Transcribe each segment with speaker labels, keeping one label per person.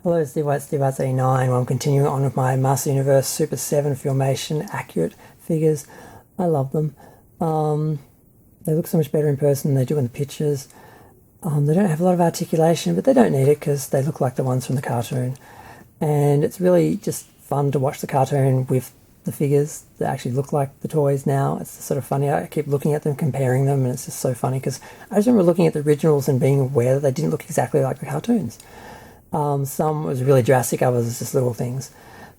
Speaker 1: Hello, Steve White, Steve Arts 89. Well, I'm continuing on with my Master Universe Super 7 Filmation accurate figures. I love them. They look so much better in person than they do in the pictures. They don't have a lot of articulation, but they don't need it because they look like the ones from the cartoon. And it's really just fun to watch the cartoon with the figures that actually look like the toys now. It's sort of funny. I keep looking at them, comparing them, and it's just so funny because I just remember looking at the originals and being aware that they didn't look exactly like the cartoons. Some was really drastic, others was just little things.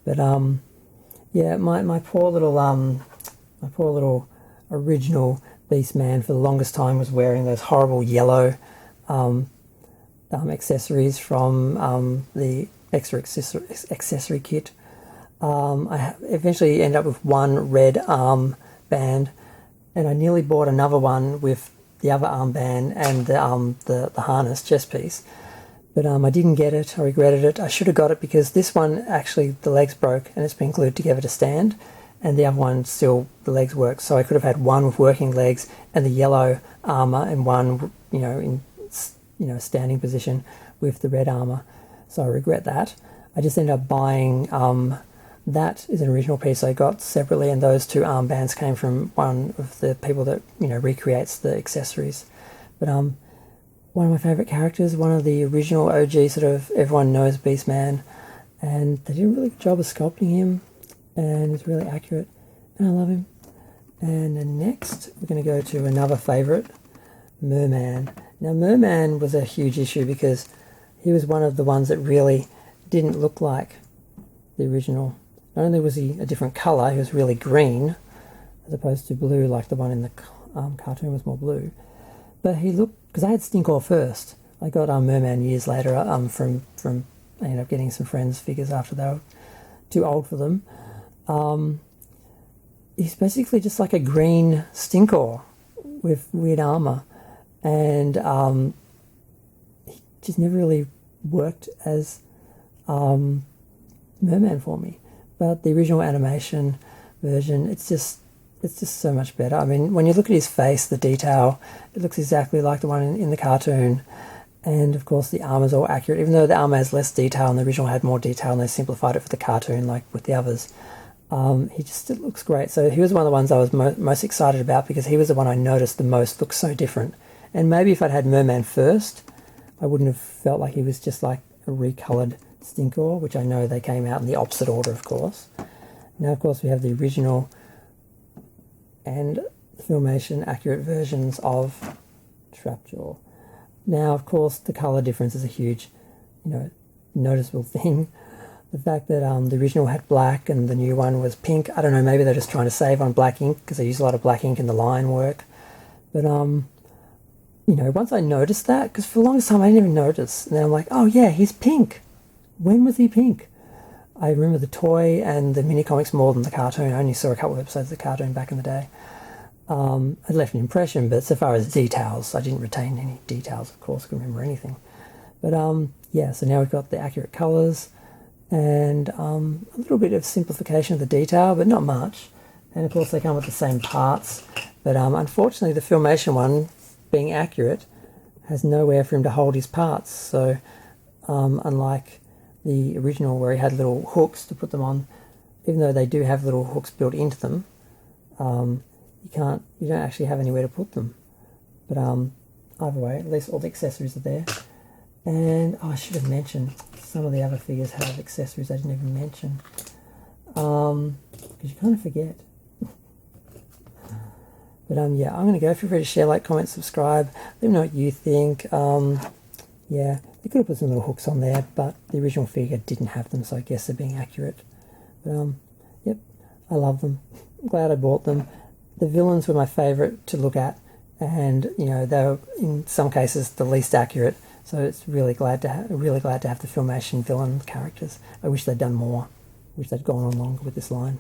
Speaker 1: But yeah, my poor little original Beast-Man for the longest time was wearing those horrible yellow accessories from the extra accessory kit. I eventually ended up with one red arm band, and I nearly bought another one with the other arm band and the harness chest piece. But I didn't get it. I regretted it. I should have got it because this one, actually, the legs broke and it's been glued together to stand. And the other one, still, the legs work. So I could have had one with working legs and the yellow armour and one, in standing position with the red armour. So I regret that. I just ended up buying, that is an original piece I got separately, and those two armbands came from one of the people that, recreates the accessories. But one of my favourite characters, one of the original OG, sort of everyone knows Beast-Man, and they did a really good job of sculpting him, and it's really accurate, and I love him. And then next, we're going to go to another favourite, Mer-Man. Now, Mer-Man was a huge issue because he was one of the ones that really didn't look like the original. Not only was he a different colour, he was really green, as opposed to blue, like the one in the cartoon was more blue. But he looked, because I had Stinkor first. I got Mer-Man years later from I ended up getting some friends' figures after they were too old for them. He's basically just like a green Stinkor with weird armour, and he just never really worked as Mer-Man for me. But the original animation version, it's just so much better. I mean, when you look at his face, the detail, it looks exactly like the one in the cartoon. And of course the armor's all accurate, even though the armor has less detail and the original had more detail and they simplified it for the cartoon like with the others. He just still looks great. So he was one of the ones I was most excited about because he was the one I noticed the most looks so different. And maybe if I'd had Mer-Man first, I wouldn't have felt like he was just like a recolored Stinkor, which I know they came out in the opposite order, of course. Now, of course, we have the original and Filmation accurate versions of Trapjaw. Now, of course, the colour difference is a huge, noticeable thing. The fact that the original had black and the new one was pink, I don't know, maybe they're just trying to save on black ink because they use a lot of black ink in the line work. But, once I noticed that, because for the longest time I didn't even notice, and then I'm like, oh yeah, he's pink. When was he pink? I remember the toy and the mini-comics more than the cartoon. I only saw a couple of episodes of the cartoon back in the day. It left an impression, but so far as details, I didn't retain any details, of course, I couldn't remember anything. But yeah, so now we've got the accurate colours and a little bit of simplification of the detail, but not much. And of course they come with the same parts, but unfortunately the Filmation one, being accurate, has nowhere for him to hold his parts. So unlike the original where he had little hooks to put them on, even though they do have little hooks built into them, you don't actually have anywhere to put them. But either way, at least all the accessories are there. And I should have mentioned some of the other figures have accessories I didn't even mention, because you kind of forget. But yeah, I'm going to go. Feel free to share, like, comment, subscribe. Let me know what you think. Yeah, they could have put some little hooks on there, but the original figure didn't have them, so I guess they're being accurate. But yep, I love them. I'm glad I bought them. The villains were my favourite to look at, and they were in some cases the least accurate. So it's really glad to have the Filmation villain characters. I wish they'd done more. I wish they'd gone on longer with this line.